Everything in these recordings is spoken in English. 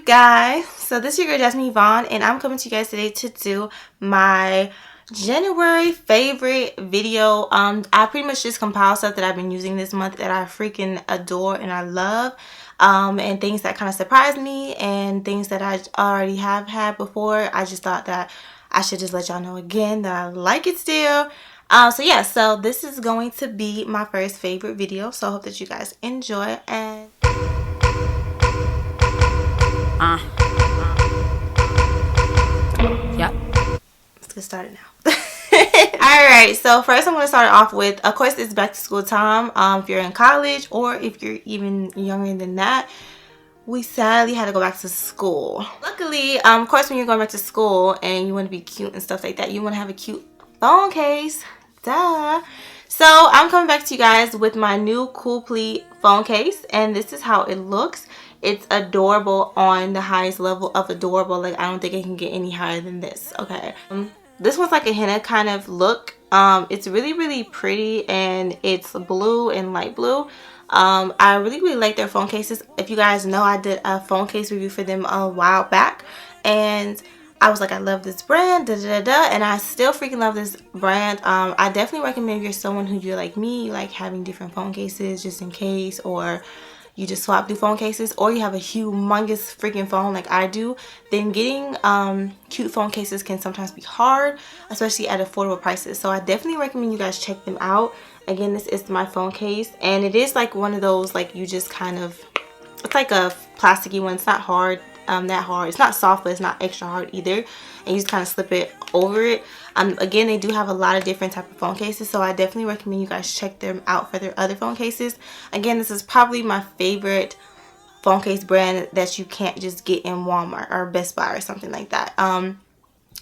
guys? So this is your girl Jasmine Yvonne, and I'm coming to you guys today to do my January favorite video. I pretty much just compiled stuff that I've been using this month that I freaking adore and I love, and things that kind of surprised me and things that I already have had before. I just thought that I should just let y'all know again that I like it still. So yeah, so this is going to be my first favorite video, so I hope that you guys enjoy. And Yep. let's get started now. Alright, so first I'm going to start off with, of course, it's back to school time. If you're in college or if you're even younger than that, we sadly had to go back to school. Luckily, of course, when you're going back to school and you want to be cute and stuff like that, you want to have a cute phone case. Duh. So I'm coming back to you guys with my new Cool Plea phone case, and this is how it looks. It's adorable on the highest level of adorable. Like, I don't think it can get any higher than this. Okay. This one's like a henna kind of look. It's really pretty, and it's blue and light blue. I really like their phone cases. If you guys know, I did a phone case review for them a while back, and I was like, I love this brand, and I still freaking love this brand. I definitely recommend if you're someone who you're like me, you like having different phone cases just in case, or you just swap through phone cases, or you have a humongous freaking phone like I do, then getting cute phone cases can sometimes be hard, especially at affordable prices. So I definitely recommend you guys check them out. Again, this is my phone case, and it is like one of those, like, you just kind of, it's like a plasticky one. It's not hard, that hard. It's not soft, but it's not extra hard either, and you just kind of slip it over it. Again, they do have a lot of different type of phone cases, so I definitely recommend you guys check them out for their other phone cases. Again, this is probably my favorite phone case brand that you can't just get in Walmart or Best Buy or something like that.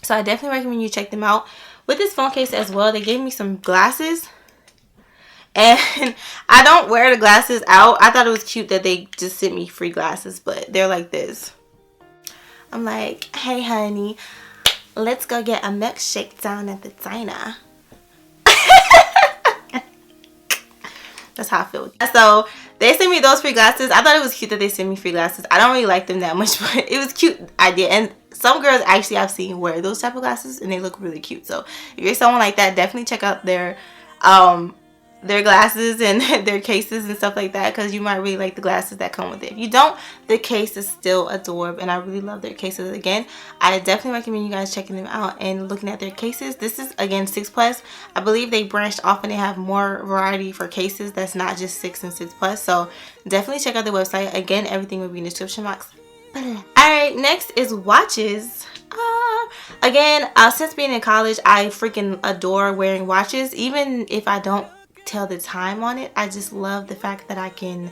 So I definitely recommend you check them out. With this phone case as well, they gave me some glasses, and I don't wear the glasses out. I thought it was cute that they just sent me free glasses, but they're like this. I'm like, hey honey, let's go get a milkshake down at the diner. That's how I feel. So they sent me those free glasses. I thought it was cute that they sent me free glasses. I don't really like them that much, but it was a cute idea. And some girls actually I've seen wear those type of glasses, and they look really cute. So if you're someone like that, definitely check out their glasses and their cases and stuff like that, because you might really like the glasses that come with it. If you don't, the case is still adorable, and I really love their cases. Again, I definitely recommend you guys checking them out and looking at their cases. This is, again, 6+. I believe they branched off and they have more variety for cases that's not just 6 and 6+. So definitely check out their website. Again, everything will be in the description box. Alright, next is watches. Again, since being in college, I freaking adore wearing watches. Even if I don't tell the time on it, I just love the fact that I can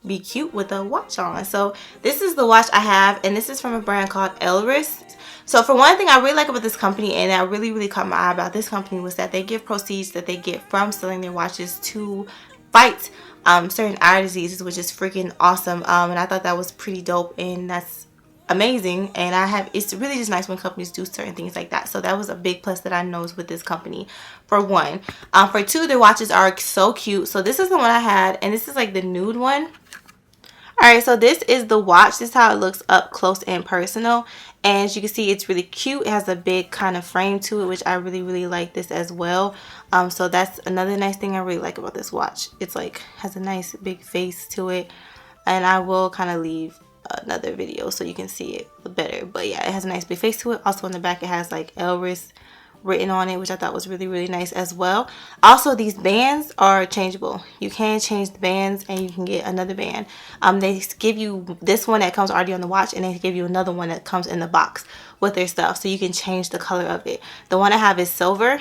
be cute with a watch on. So this is the watch I have, and this is from a brand called Elris. So for one thing I really like about this company, and that really caught my eye about this company, was that they give proceeds that they get from selling their watches to fight certain eye diseases, which is freaking awesome. And I thought that was pretty dope, and that's amazing. And it's really just nice when companies do certain things like that. So that was a big plus that I noticed with this company, for one. For two, their watches are so cute. So this is the one I had, and this is like the nude one. Alright, so this is the watch. This is how it looks up close and personal. And as you can see, it's really cute. It has a big kind of frame to it, which I really like this as well. So that's another nice thing I really like about this watch. It's like, has a nice big face to it. And I will kind of leave another video so you can see it better. But yeah, it has a nice big face to it. Also on the back, it has like Elris written on it, which I thought was really nice as well. Also, these bands are changeable. You can change the bands, and you can get another band. They give you this one that comes already on the watch, and they give you another one that comes in the box with their stuff, so you can change the color of it. The one I have is silver,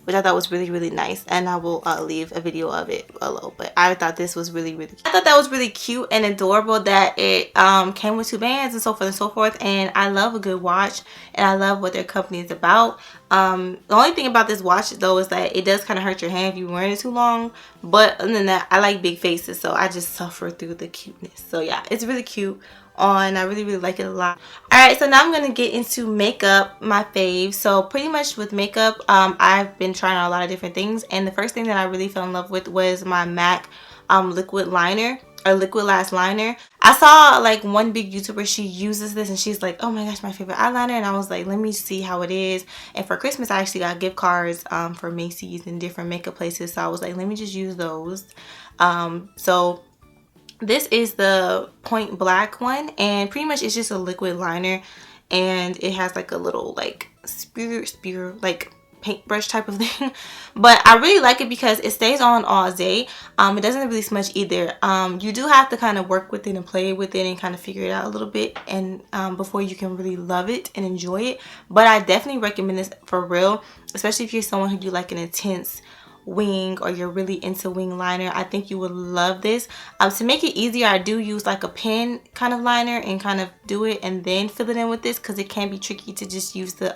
which I thought was really nice, and I will leave a video of it below. But I thought this was really cute. I thought that was really cute and adorable that it came with 2 bands and so forth and so forth. And I love a good watch, and I love what their company is about. The only thing about this watch though is that it does kind of hurt your hand if you're wearing it too long. But other than that, I like big faces, so I just suffer through the cuteness. So yeah, it's really cute on. I really like it a lot. Alright, so now I'm going to get into makeup, my faves. So pretty much with makeup, I've been trying out a lot of different things, and the first thing that I really fell in love with was my m.a.c liquid liner. or liquid lash liner. I saw like one big YouTuber, she uses this and she's like, oh my gosh, my favorite eyeliner. And I was like, let me see how it is. And for Christmas, I actually got gift cards for Macy's and different makeup places. So I was like, let me just use those. So this is the Point Black one, and pretty much it's just a liquid liner, and it has like a little like spear like paintbrush type of thing. But I really like it because it stays on all day. It doesn't really smudge either. You do have to kind of work with it and play with it and kind of figure it out a little bit, and before you can really love it and enjoy it. But I definitely recommend this for real, especially if you're someone who do like an intense wing or you're really into wing liner. I think you would love this. To make it easier, I do use like a pen kind of liner and kind of do it and then fill it in with this, because it can be tricky to just use the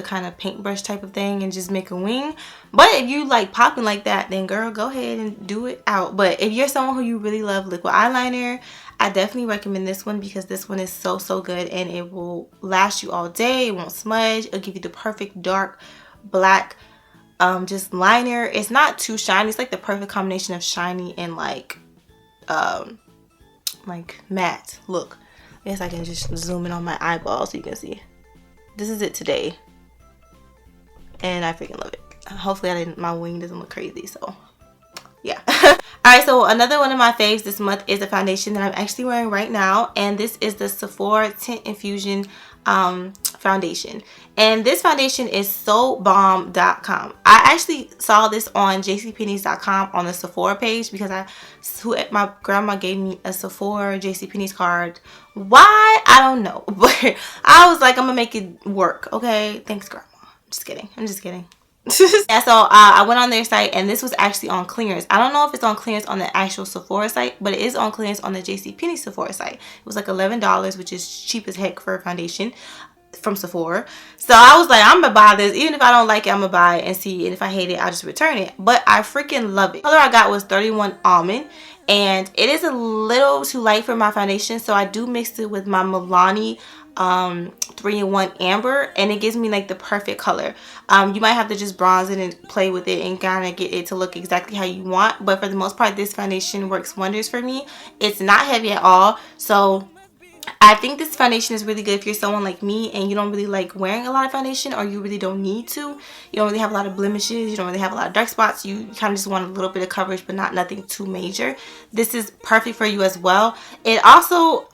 kind of paintbrush type of thing and just make a wing. But if you like popping like that, then girl, go ahead and do it out. But if you're someone who you really love liquid eyeliner, I definitely recommend this one, because this one is so good and it will last you all day. It won't smudge. It'll give you the perfect dark black just liner. It's not too shiny. It's like the perfect combination of shiny and like matte look. I guess I can just zoom in on my eyeball so you can see. This is it today, and I freaking love it. Hopefully my wing doesn't look crazy, so yeah. Alright, so another one of my faves this month is a foundation that I'm actually wearing right now, and this is the Sephora Tint Infusion foundation. And this foundation is sobomb.com. I actually saw this on jcpenney's.com on the Sephora page, because my grandma gave me a Sephora JCPenney's card. Why? I don't know. But I was like, I'm gonna make it work. Okay, thanks grandma. I'm just kidding. Yeah, so I went on their site, and this was actually on clearance. I don't know if it's on clearance on the actual Sephora site, but it is on clearance on the JCPenney Sephora site. It was like $11, which is cheap as heck for a foundation from Sephora. So I was like, I'm gonna buy this. Even if I don't like it, I'm gonna buy it and see, and if I hate it, I'll just return it. But I freaking love it. The color I got was 31 Almond, and it is a little too light for my foundation, so I do mix it with my Milani 3-in-1 Amber, and it gives me like the perfect color. You might have to just bronze it and play with it and kind of get it to look exactly how you want, but for the most part, this foundation works wonders for me. It's not heavy at all, so I think this foundation is really good if you're someone like me and you don't really like wearing a lot of foundation, or you really don't need to. You don't really have a lot of blemishes. You don't really have a lot of dark spots. You kind of just want a little bit of coverage, but not nothing too major. This is perfect for you as well. It also,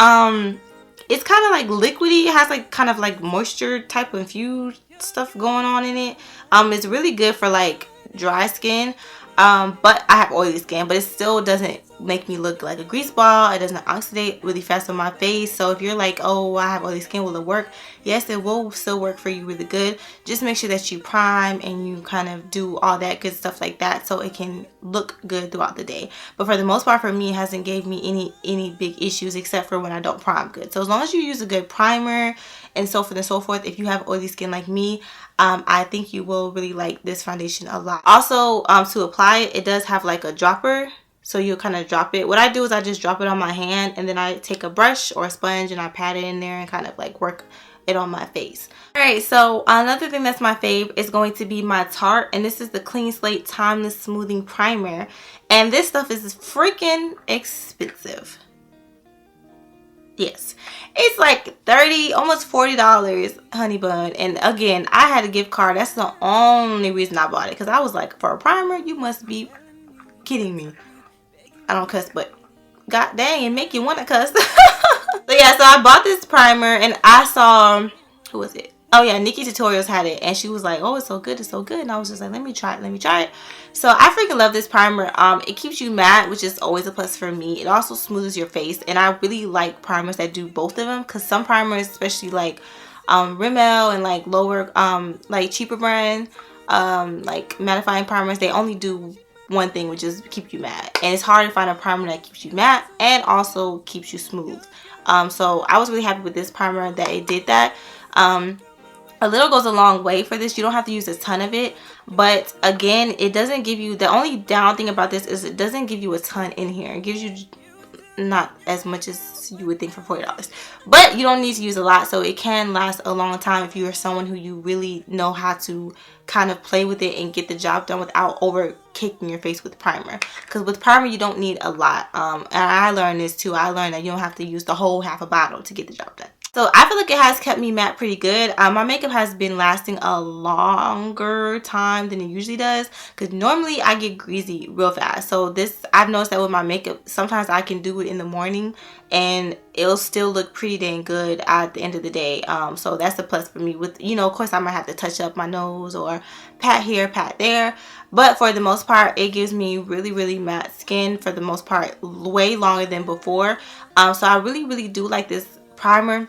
it's kind of like liquidy. It has like kind of like moisture type of infused stuff going on in it. It's really good for like dry skin. But I have oily skin, but it still doesn't make me look like a grease ball. It doesn't oxidate really fast on my face. So if you're like, oh, I have oily skin, will it work? Yes, it will still work for you really good. Just make sure that you prime and you kind of do all that good stuff like that, so it can look good throughout the day. But for the most part, for me, it hasn't gave me any big issues, except for when I don't prime good. So as long as you use a good primer and so forth and so forth, if you have oily skin like me, I think you will really like this foundation a lot. Also, to apply it, it does have like a dropper, so you'll kind of drop it. What I do is I just drop it on my hand, and then I take a brush or a sponge and I pat it in there and kind of like work it on my face. Alright, so another thing that's my fave is going to be my Tarte, and this is the Clean Slate Timeless Smoothing Primer, and this stuff is freaking expensive. Yes, it's like $30, almost $40, honey bun. And again, I had a gift card. That's the only reason I bought it, because I was like, for a primer, you must be kidding me. I don't cuss, but god dang, it make you want to cuss. So yeah, so I bought this primer, and I saw, who was it? Oh yeah, Nikki Tutorials had it, and she was like, oh, it's so good, it's so good. And I was just like, let me try it. So I freaking love this primer. It keeps you matte, which is always a plus for me. It also smooths your face, and I really like primers that do both of them, because some primers, especially like Rimmel and like lower like cheaper brand like mattifying primers, they only do one thing, which is keep you matte. And it's hard to find a primer that keeps you matte and also keeps you smooth. So I was really happy with this primer that it did that. A little goes a long way for this. You don't have to use a ton of it, but again, it doesn't give you, the only down thing about this is it doesn't give you a ton in here. It gives you not as much as you would think for $40. But you don't need to use a lot, so it can last a long time if you are someone who you really know how to kind of play with it and get the job done without over caking your face with primer. Because with primer, you don't need a lot. And I learned this too. I learned that you don't have to use the whole half a bottle to get the job done. So I feel like it has kept me matte pretty good. My makeup has been lasting a longer time than it usually does, because normally I get greasy real fast. So this, I've noticed that with my makeup, sometimes I can do it in the morning and it'll still look pretty dang good at the end of the day. So that's a plus for me. With, you know, of course I might have to touch up my nose or pat here, pat there, but for the most part it gives me really matte skin for the most part, way longer than before. So I really do like this primer.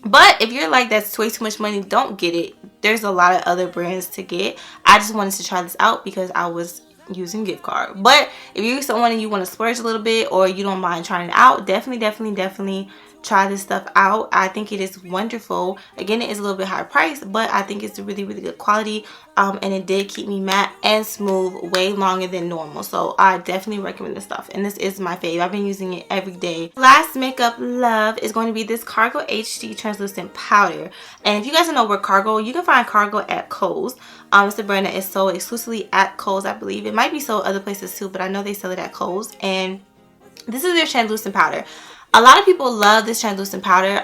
But if you're like, that's way too much money, don't get it. There's a lot of other brands to get. I just wanted to try this out because I was using gift card. But if you're someone and you want to splurge a little bit, or you don't mind trying it out, definitely try this stuff out. I think it is wonderful. Again, it is a little bit higher price, but I think it's really good quality. And it did keep me matte and smooth way longer than normal. So I definitely recommend this stuff, and this is my fave. I've been using it every day. Last makeup love is going to be this Cargo HD translucent powder. And if you guys don't know where Cargo, you can find Cargo at Kohl's. It's a brand that is sold exclusively at Kohl's, I believe. It might be sold other places too, but I know they sell it at Kohl's. And this is their translucent powder. A lot of people love this translucent powder.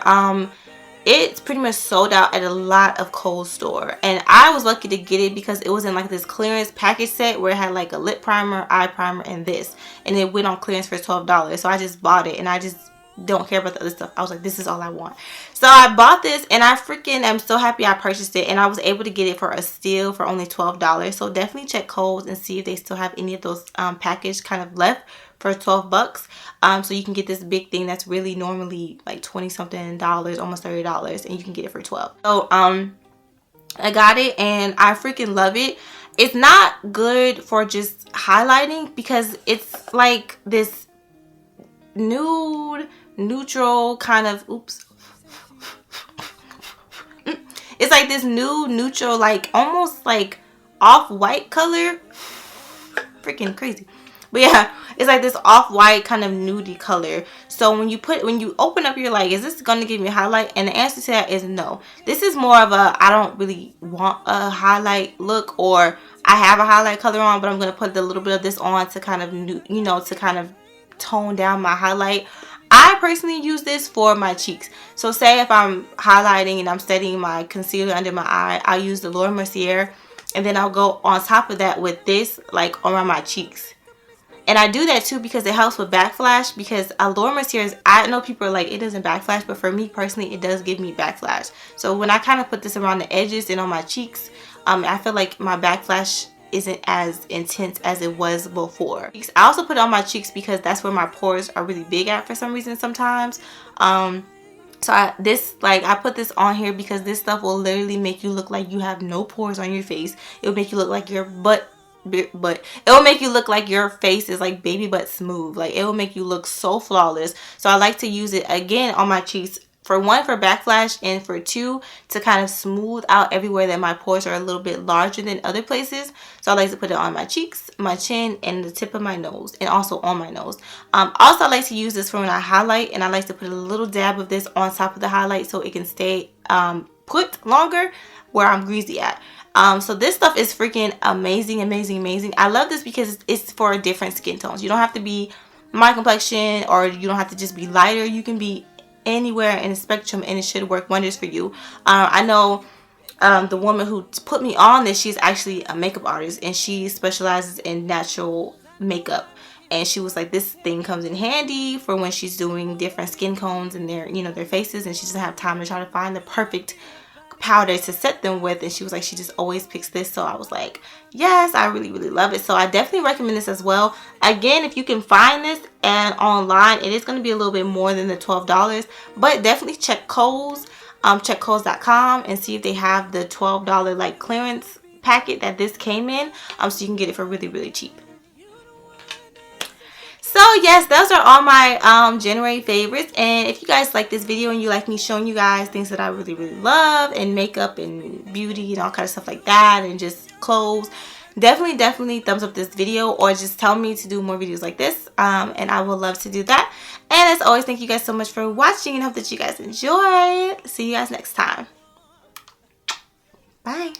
It's pretty much sold out at a lot of Kohl's store, and I was lucky to get it because it was in like this clearance package set where it had like a lip primer, eye primer, and this, and it went on clearance for $12. So I just bought it, and I just don't care about the other stuff. I was like, this is all I want. So I bought this, and I freaking am so happy I purchased it, and I was able to get it for a steal for only $12. So definitely check Kohl's and see if they still have any of those packaged kind of left for 12 bucks. So you can get this big thing that's really normally like 20 something dollars, almost $30, and you can get it for 12. So I got it and I freaking love it. It's not good for just highlighting because it's like this nude, neutral kind of, oops. It's like this nude, neutral, like almost like off-white color. Freaking crazy. But yeah, it's like this off-white kind of nudie color. So when you open up, you're like, is this going to give me a highlight? And the answer to that is no. This is more of a, I don't really want a highlight look, or I have a highlight color on, but I'm going to put a little bit of this on to kind of, you know, to kind of tone down my highlight. I personally use this for my cheeks. So say if I'm highlighting and I'm setting my concealer under my eye, I'll use the Laura Mercier, and then I'll go on top of that with this, like around my cheeks. And I do that too because it helps with backflash, because Laura Mercier, I know people are like, it doesn't backflash, but for me personally, it does give me backflash. So when I kind of put this around the edges and on my cheeks, I feel like my backflash isn't as intense as it was before. I also put it on my cheeks because that's where my pores are really big at for some reason sometimes. So I put this on here because this stuff will literally make you look like you have no pores on your face. It will make you look like your it will make you look like your face is like baby butt smooth. Like, it will make you look so flawless. So I like to use it again on my cheeks, for one, for backflash, and for two, to kind of smooth out everywhere that my pores are a little bit larger than other places. So I like to put it on my cheeks, my chin, and the tip of my nose, and also on my nose. Also, I like to use this for when I highlight, and I like to put a little dab of this on top of the highlight so it can stay put longer where I'm greasy at. So this stuff is freaking amazing. I love this because it's for different skin tones. You don't have to be my complexion, or you don't have to just be lighter. You can be anywhere in the spectrum, and it should work wonders for you. I know the woman who put me on this, she's actually a makeup artist, and she specializes in natural makeup. And she was like, this thing comes in handy for when she's doing different skin tones and their faces, and she doesn't have time to try to find the perfect powder to set them with. And she was like, she just always picks this. So I was like, yes, I really love it. So I definitely recommend this as well. Again, if you can find this and online, it is going to be a little bit more than the $12, but definitely check Kohl's, check Kohl's.com, and see if they have the $12 like clearance packet that this came in, so you can get it for really cheap. So yes, those are all my January favorites. And if you guys like this video and you like me showing you guys things that I really love, and makeup and beauty and all kind of stuff like that, and just clothes, definitely thumbs up this video, or just tell me to do more videos like this, and I would love to do that. And as always, thank you guys so much for watching, and hope that you guys enjoy. See you guys next time. Bye.